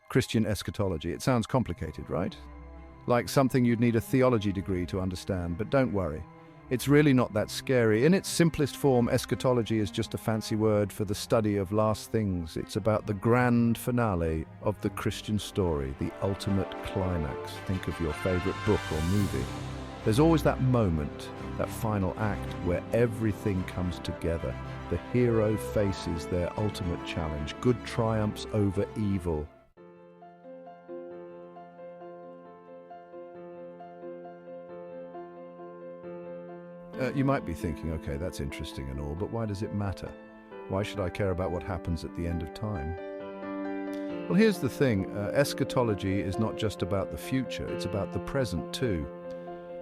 Christian eschatology. It sounds complicated, right? Like something you'd need a theology degree to understand, but don't worry. It's really not that scary. In its simplest form, eschatology is just a fancy word for the study of last things. It's about the grand finale of the Christian story, the ultimate climax. Think of your favorite book or movie. There's always that moment, that final act, where everything comes together. The hero faces their ultimate challenge. Good triumphs over evil. You might be thinking, okay, that's interesting and all, but why does it matter? Why should I care about what happens at the end of time? Well, here's the thing. Eschatology is not just about the future, it's about the present too.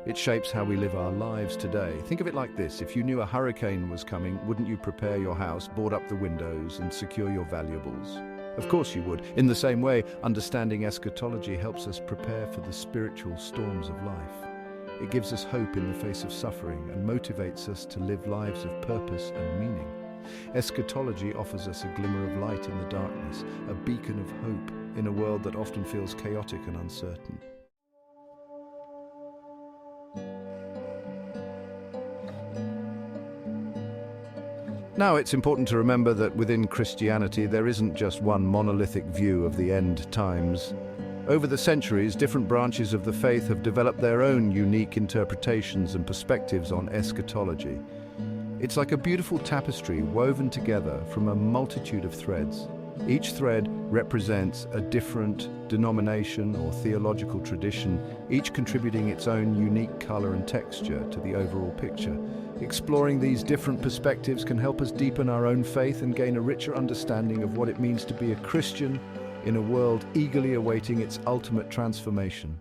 It shapes how we live our lives today. Think of it like this. If you knew a hurricane was coming, wouldn't you prepare your house, board up the windows, and secure your valuables? Of course you would. In the same way, understanding eschatology helps us prepare for the spiritual storms of life. It gives us hope in the face of suffering and motivates us to live lives of purpose and meaning. Eschatology offers us a glimmer of light in the darkness, a beacon of hope in a world that often feels chaotic and uncertain. Now, it's important to remember that within Christianity, there isn't just one monolithic view of the end times. Over the centuries, different branches of the faith have developed their own unique interpretations and perspectives on eschatology. It's like a beautiful tapestry woven together from a multitude of threads. Each thread represents a different denomination or theological tradition, each contributing its own unique color and texture to the overall picture. Exploring these different perspectives can help us deepen our own faith and gain a richer understanding of what it means to be a Christian in a world eagerly awaiting its ultimate transformation.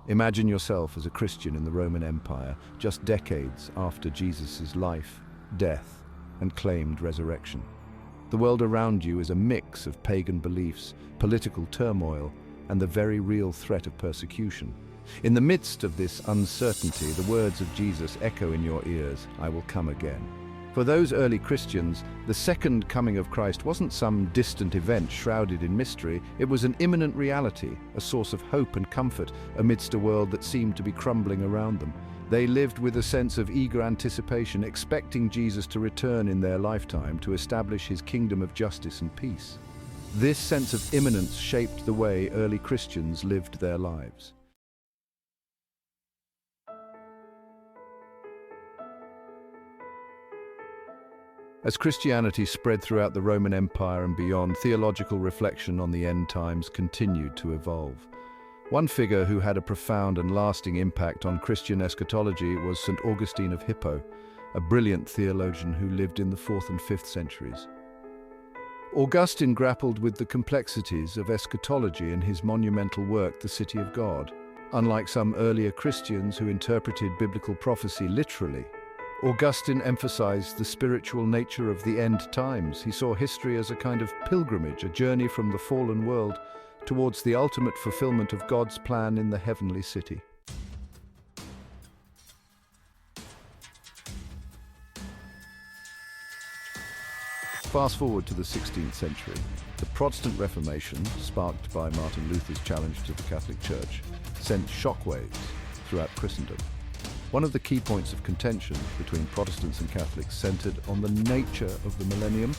Imagine yourself as a Christian in the Roman Empire, just decades after Jesus' life, death, and claimed resurrection. The world around you is a mix of pagan beliefs, political turmoil, and the very real threat of persecution. In the midst of this uncertainty, the words of Jesus echo in your ears, "I will come again." For those early Christians, the second coming of Christ wasn't some distant event shrouded in mystery. It was an imminent reality, a source of hope and comfort amidst a world that seemed to be crumbling around them. They lived with a sense of eager anticipation, expecting Jesus to return in their lifetime to establish his kingdom of justice and peace. This sense of imminence shaped the way early Christians lived their lives. As Christianity spread throughout the Roman Empire and beyond, theological reflection on the end times continued to evolve. One figure who had a profound and lasting impact on Christian eschatology was St. Augustine of Hippo, a brilliant theologian who lived in the 4th and 5th centuries. Augustine grappled with the complexities of eschatology in his monumental work, The City of God. Unlike some earlier Christians who interpreted biblical prophecy literally, Augustine emphasized the spiritual nature of the end times. He saw history as a kind of pilgrimage, a journey from the fallen world towards the ultimate fulfillment of God's plan in the heavenly city. Fast forward to the 16th century. The Protestant Reformation, sparked by Martin Luther's challenge to the Catholic Church, sent shockwaves throughout Christendom. One of the key points of contention between Protestants and Catholics centered on the nature of the millennium,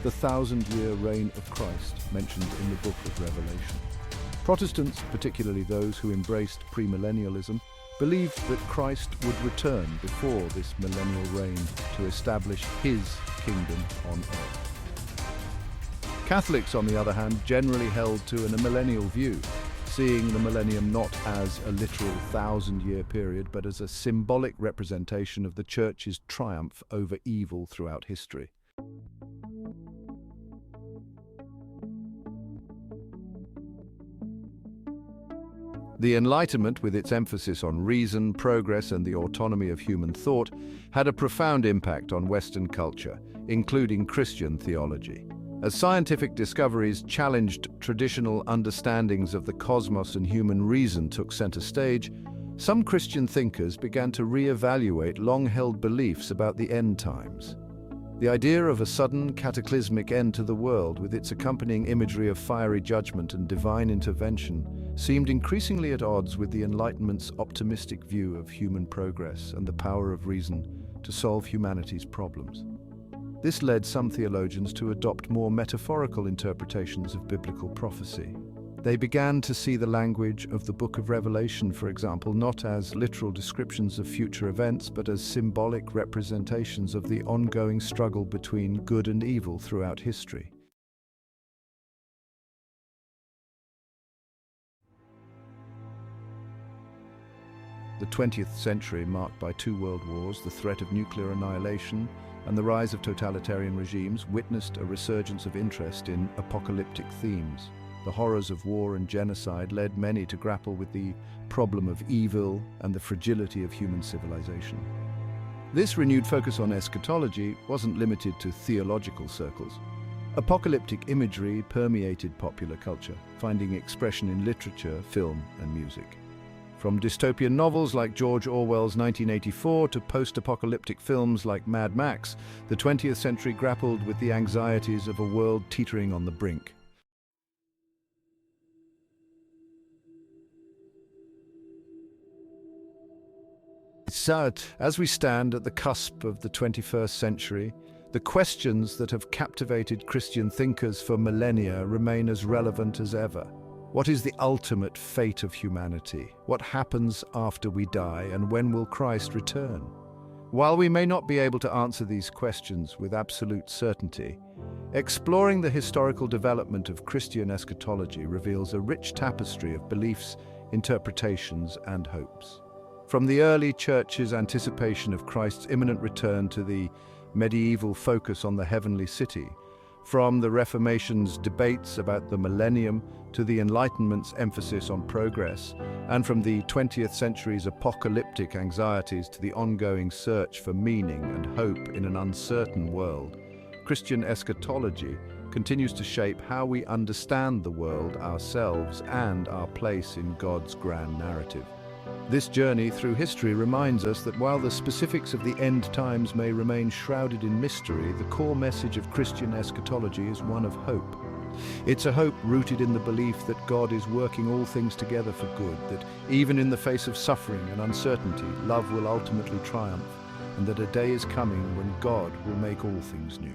the 1,000-year reign of Christ mentioned in the book of Revelation. Protestants, particularly those who embraced premillennialism, believed that Christ would return before this millennial reign to establish his kingdom on earth. Catholics, on the other hand, generally held to a millennial view, seeing the millennium not as a literal 1,000-year period, but as a symbolic representation of the Church's triumph over evil throughout history. The Enlightenment, with its emphasis on reason, progress, and the autonomy of human thought, had a profound impact on Western culture, including Christian theology. As scientific discoveries challenged traditional understandings of the cosmos and human reason took center stage, Some Christian thinkers began to re-evaluate long-held beliefs about the end times. The idea of a sudden, cataclysmic end to the world, with its accompanying imagery of fiery judgment and divine intervention, seemed increasingly at odds with the Enlightenment's optimistic view of human progress and the power of reason to solve humanity's problems. This led some theologians to adopt more metaphorical interpretations of biblical prophecy. They began to see the language of the Book of Revelation, for example, not as literal descriptions of future events, but as symbolic representations of the ongoing struggle between good and evil throughout history. The 20th century, marked by two world wars, the threat of nuclear annihilation, and the rise of totalitarian regimes, witnessed a resurgence of interest in apocalyptic themes. The horrors of war and genocide led many to grapple with the problem of evil and the fragility of human civilization. This renewed focus on eschatology wasn't limited to theological circles. Apocalyptic imagery permeated popular culture, finding expression in literature, film, and music. From dystopian novels like George Orwell's 1984 to post-apocalyptic films like Mad Max, the 20th century grappled with the anxieties of a world teetering on the brink. So, as we stand at the cusp of the 21st century, the questions that have captivated Christian thinkers for millennia remain as relevant as ever. What is the ultimate fate of humanity? What happens after we die, and when will Christ return? While we may not be able to answer these questions with absolute certainty, exploring the historical development of Christian eschatology reveals a rich tapestry of beliefs, interpretations, and hopes. From the early church's anticipation of Christ's imminent return to the medieval focus on the heavenly city, from the Reformation's debates about the millennium to the Enlightenment's emphasis on progress, and from the 20th century's apocalyptic anxieties to the ongoing search for meaning and hope in an uncertain world, Christian eschatology continues to shape how we understand the world, ourselves, and our place in God's grand narrative. This journey through history reminds us that while the specifics of the end times may remain shrouded in mystery, the core message of Christian eschatology is one of hope. It's a hope rooted in the belief that God is working all things together for good, that even in the face of suffering and uncertainty, love will ultimately triumph, and that a day is coming when God will make all things new.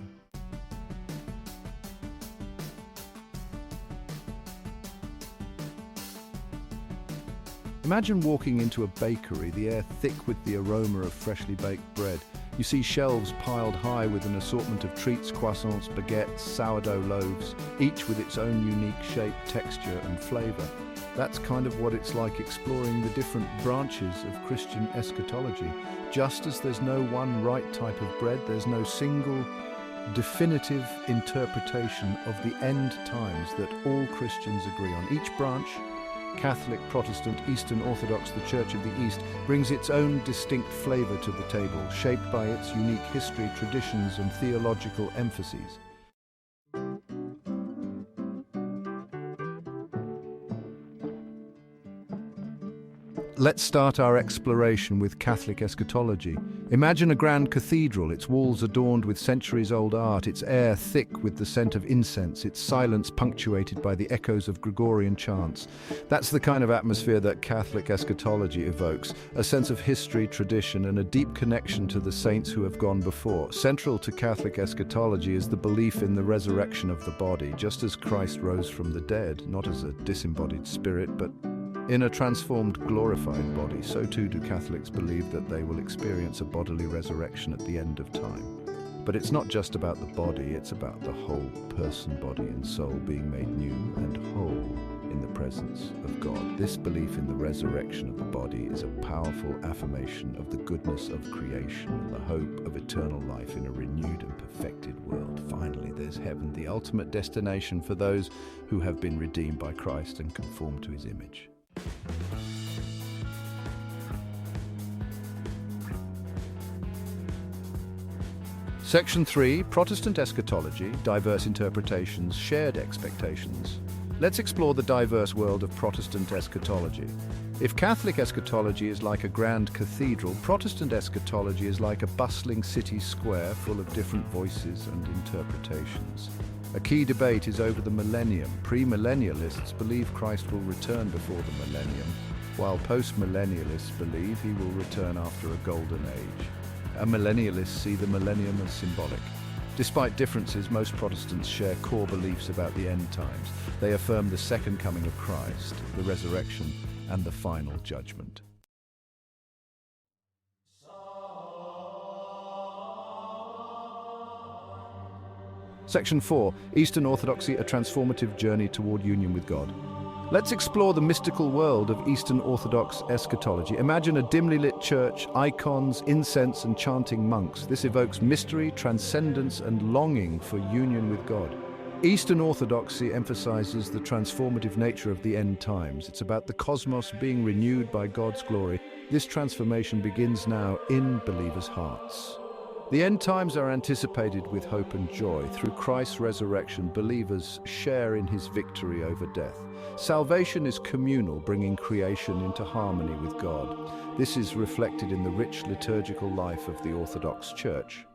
Imagine walking into a bakery, the air thick with the aroma of freshly baked bread. You see shelves piled high with an assortment of treats, croissants, baguettes, sourdough loaves, each with its own unique shape, texture, and flavor. That's kind of what it's like exploring the different branches of Christian eschatology. Just as there's no one right type of bread, there's no single definitive interpretation of the end times that all Christians agree on. Each branch, Catholic, Protestant, Eastern Orthodox, the Church of the East, brings its own distinct flavor to the table, shaped by its unique history, traditions, and theological emphases. Let's start our exploration with Catholic eschatology. Imagine a grand cathedral, its walls adorned with centuries-old art, its air thick with the scent of incense, its silence punctuated by the echoes of Gregorian chants. That's the kind of atmosphere that Catholic eschatology evokes, a sense of history, tradition, and a deep connection to the saints who have gone before. Central to Catholic eschatology is the belief in the resurrection of the body, just as Christ rose from the dead, not as a disembodied spirit, but in a transformed, glorified body. So too do Catholics believe that they will experience a bodily resurrection at the end of time. But it's not just about the body, it's about the whole person, body and soul being made new and whole in the presence of God. This belief in the resurrection of the body is a powerful affirmation of the goodness of creation and the hope of eternal life in a renewed and perfected world. Finally, there's heaven, the ultimate destination for those who have been redeemed by Christ and conformed to his image. Section 3, Protestant Eschatology, Diverse Interpretations, Shared Expectations. Let's explore the diverse world of Protestant eschatology. If Catholic eschatology is like a grand cathedral, Protestant eschatology is like a bustling city square full of different voices and interpretations. A key debate is over the millennium. Premillennialists believe Christ will return before the millennium, while postmillennialists believe he will return after a golden age. Amillennialists see the millennium as symbolic. Despite differences, most Protestants share core beliefs about the end times. They affirm the second coming of Christ, the resurrection, and the final judgment. Section 4. Eastern Orthodoxy, a transformative journey toward union with God. Let's explore the mystical world of Eastern Orthodox eschatology. Imagine a dimly lit church, icons, incense, and chanting monks. This evokes mystery, transcendence, and longing for union with God. Eastern Orthodoxy emphasizes the transformative nature of the end times. It's about the cosmos being renewed by God's glory. This transformation begins now in believers' hearts. The end times are anticipated with hope and joy. Through Christ's resurrection, believers share in his victory over death. Salvation is communal, bringing creation into harmony with God. This is reflected in the rich liturgical life of the Orthodox Church.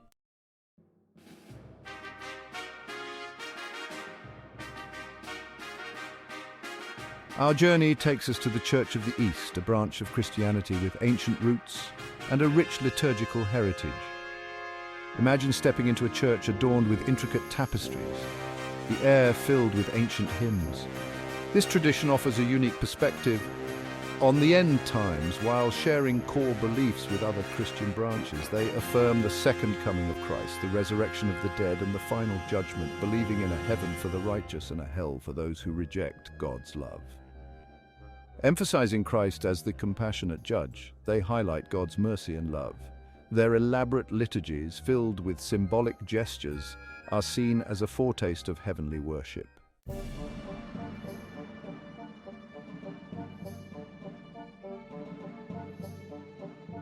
Our journey takes us to the Church of the East, a branch of Christianity with ancient roots and a rich liturgical heritage. Imagine stepping into a church adorned with intricate tapestries, the air filled with ancient hymns. This tradition offers a unique perspective on the end times while sharing core beliefs with other Christian branches. They affirm the second coming of Christ, the resurrection of the dead, and the final judgment, believing in a heaven for the righteous and a hell for those who reject God's love. Emphasizing Christ as the compassionate judge, they highlight God's mercy and love. Their elaborate liturgies, filled with symbolic gestures, are seen as a foretaste of heavenly worship.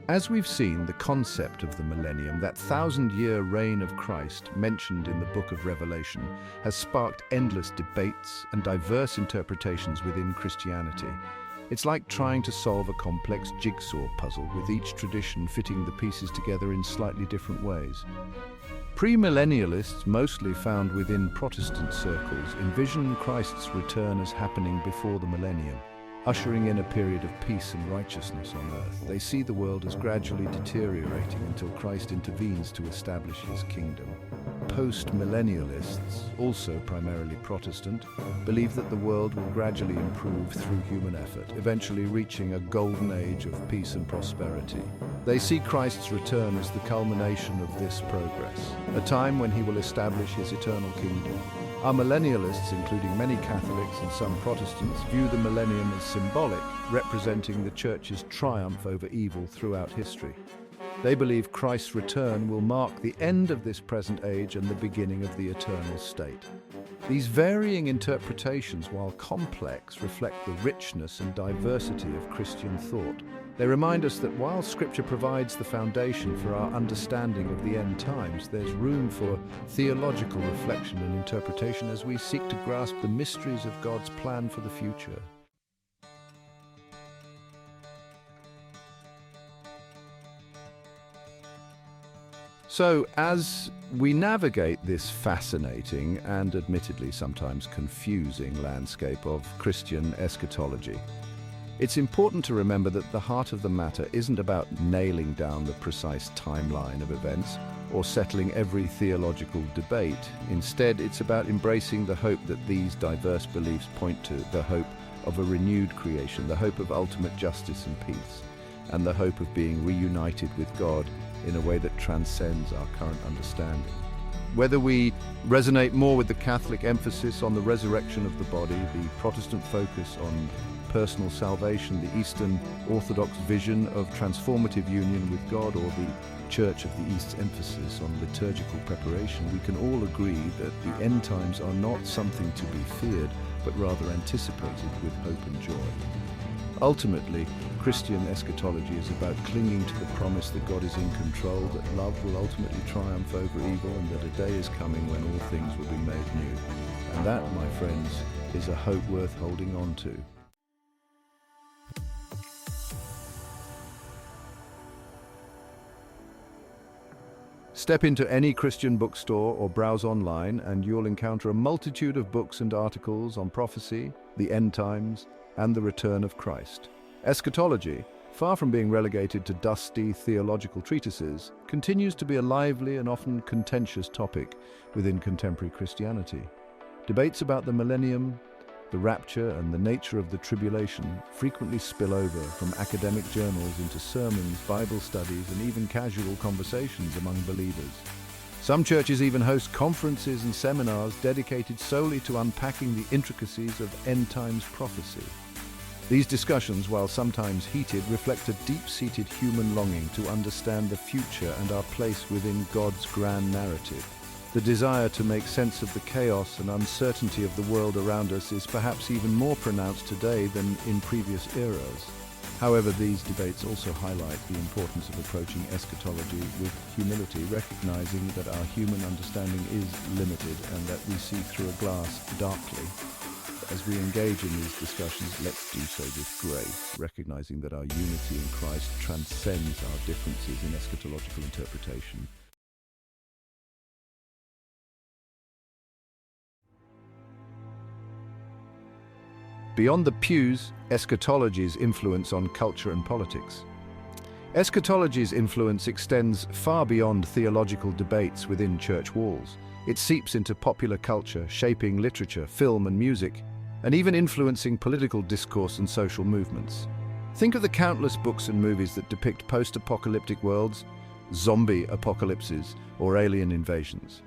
As we've seen, the concept of the millennium, that thousand-year reign of Christ mentioned in the book of Revelation, has sparked endless debates and diverse interpretations within Christianity. It's like trying to solve a complex jigsaw puzzle, with each tradition fitting the pieces together in slightly different ways. Premillennialists, mostly found within Protestant circles, envision Christ's return as happening before the millennium, ushering in a period of peace and righteousness on earth. They see the world as gradually deteriorating until Christ intervenes to establish his kingdom. Post-millennialists, also primarily Protestant, believe that the world will gradually improve through human effort, eventually reaching a golden age of peace and prosperity. They see Christ's return as the culmination of this progress, a time when he will establish his eternal kingdom. Our millennialists, including many Catholics and some Protestants, view the millennium as symbolic, representing the Church's triumph over evil throughout history. They believe Christ's return will mark the end of this present age and the beginning of the eternal state. These varying interpretations, while complex, reflect the richness and diversity of Christian thought. They remind us that while Scripture provides the foundation for our understanding of the end times, there's room for theological reflection and interpretation as we seek to grasp the mysteries of God's plan for the future. So, as we navigate this fascinating and admittedly sometimes confusing landscape of Christian eschatology, it's important to remember that the heart of the matter isn't about nailing down the precise timeline of events or settling every theological debate. Instead, it's about embracing the hope that these diverse beliefs point to, the hope of a renewed creation, the hope of ultimate justice and peace, and the hope of being reunited with God in a way that transcends our current understanding. Whether we resonate more with the Catholic emphasis on the resurrection of the body, the Protestant focus on personal salvation, the Eastern Orthodox vision of transformative union with God, or the Church of the East's emphasis on liturgical preparation, we can all agree that the end times are not something to be feared, but rather anticipated with hope and joy. Ultimately, Christian eschatology is about clinging to the promise that God is in control, that love will ultimately triumph over evil, and that a day is coming when all things will be made new. And that, my friends, is a hope worth holding on to. Step into any Christian bookstore or browse online and you'll encounter a multitude of books and articles on prophecy, the end times, and the return of Christ. Eschatology, far from being relegated to dusty theological treatises, continues to be a lively and often contentious topic within contemporary Christianity. Debates about the millennium, the rapture, and the nature of the tribulation frequently spill over from academic journals into sermons, Bible studies, and even casual conversations among believers. Some churches even host conferences and seminars dedicated solely to unpacking the intricacies of end times prophecy. These discussions, while sometimes heated, reflect a deep-seated human longing to understand the future and our place within God's grand narrative. The desire to make sense of the chaos and uncertainty of the world around us is perhaps even more pronounced today than in previous eras. However, these debates also highlight the importance of approaching eschatology with humility, recognizing that our human understanding is limited and that we see through a glass darkly. As we engage in these discussions, let's do so with grace, recognizing that our unity in Christ transcends our differences in eschatological interpretation. Beyond the pews, eschatology's influence on culture and politics. Eschatology's influence extends far beyond theological debates within church walls. It seeps into popular culture, shaping literature, film, and music, and even influencing political discourse and social movements. Think of the countless books and movies that depict post-apocalyptic worlds, zombie apocalypses, or alien invasions.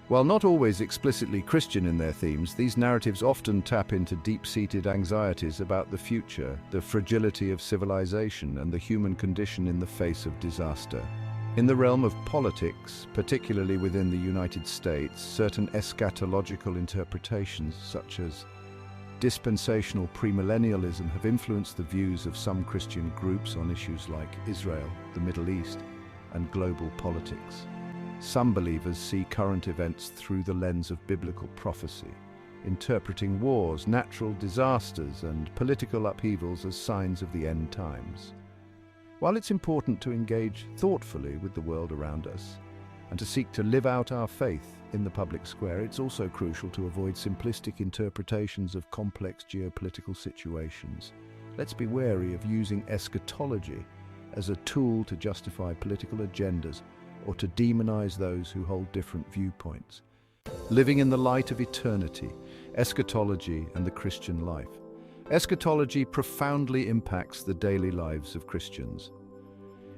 While not always explicitly Christian in their themes, these narratives often tap into deep-seated anxieties about the future, the fragility of civilization, and the human condition in the face of disaster. In the realm of politics, particularly within the United States, certain eschatological interpretations, such as dispensational premillennialism, have influenced the views of some Christian groups on issues like Israel, the Middle East, and global politics. Some believers see current events through the lens of biblical prophecy, interpreting wars, natural disasters, and political upheavals as signs of the end times. While it's important to engage thoughtfully with the world around us and to seek to live out our faith in the public square, it's also crucial to avoid simplistic interpretations of complex geopolitical situations. Let's be wary of using eschatology as a tool to justify political agendas or to demonize those who hold different viewpoints. Living in the light of eternity, eschatology and the Christian life. Eschatology profoundly impacts the daily lives of Christians.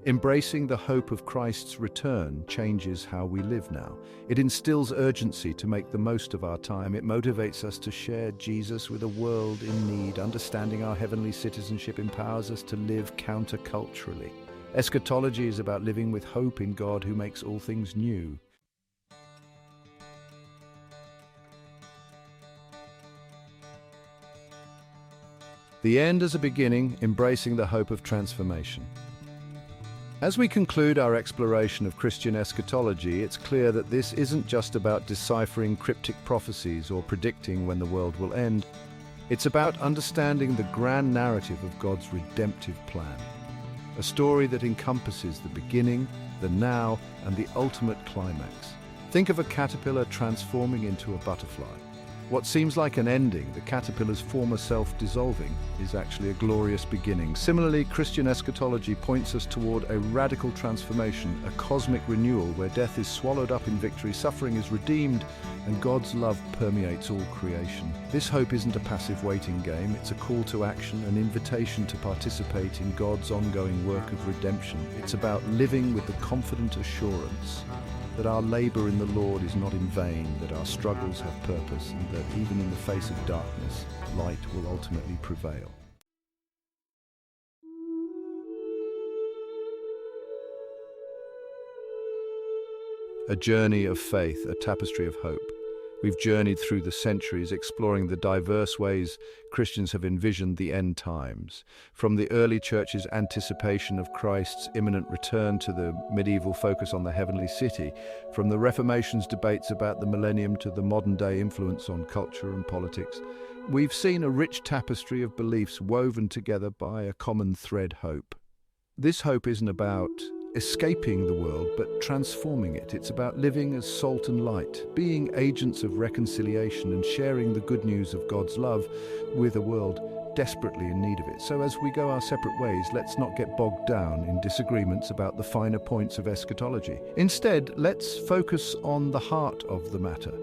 Embracing the hope of Christ's return changes how we live now. It instills urgency to make the most of our time. It motivates us to share Jesus with a world in need. Understanding our heavenly citizenship empowers us to live counterculturally. Eschatology is about living with hope in God who makes all things new. The end as a beginning, embracing the hope of transformation. As we conclude our exploration of Christian eschatology, it's clear that this isn't just about deciphering cryptic prophecies or predicting when the world will end. It's about understanding the grand narrative of God's redemptive plan. A story that encompasses the beginning, the now, and the ultimate climax. Think of a caterpillar transforming into a butterfly. What seems like an ending, the caterpillar's former self dissolving, is actually a glorious beginning. Similarly, Christian eschatology points us toward a radical transformation, a cosmic renewal where death is swallowed up in victory, suffering is redeemed, and God's love permeates all creation. This hope isn't a passive waiting game, it's a call to action, an invitation to participate in God's ongoing work of redemption. It's about living with the confident assurance that our labor in the Lord is not in vain, that our struggles have purpose, and that even in the face of darkness, light will ultimately prevail. A journey of faith, a tapestry of hope. We've journeyed through the centuries, exploring the diverse ways Christians have envisioned the end times, from the early church's anticipation of Christ's imminent return to the medieval focus on the heavenly city, from the Reformation's debates about the millennium to the modern-day influence on culture and politics. We've seen a rich tapestry of beliefs woven together by a common thread: hope. This hope isn't about escaping the world, but transforming it. It's about living as salt and light, being agents of reconciliation and sharing the good news of God's love with a world desperately in need of it. So as we go our separate ways, let's not get bogged down in disagreements about the finer points of eschatology. Instead, let's focus on the heart of the matter,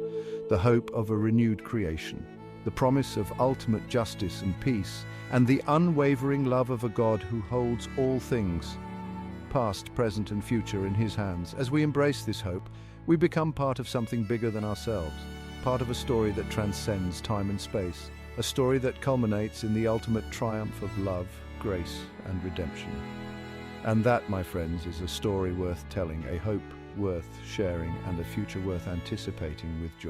the hope of a renewed creation, the promise of ultimate justice and peace, and the unwavering love of a God who holds all things, past, present, and future, in His hands. As we embrace this hope, we become part of something bigger than ourselves, part of a story that transcends time and space, a story that culminates in the ultimate triumph of love, grace, and redemption. And that, my friends, is a story worth telling, a hope worth sharing, and a future worth anticipating with joy.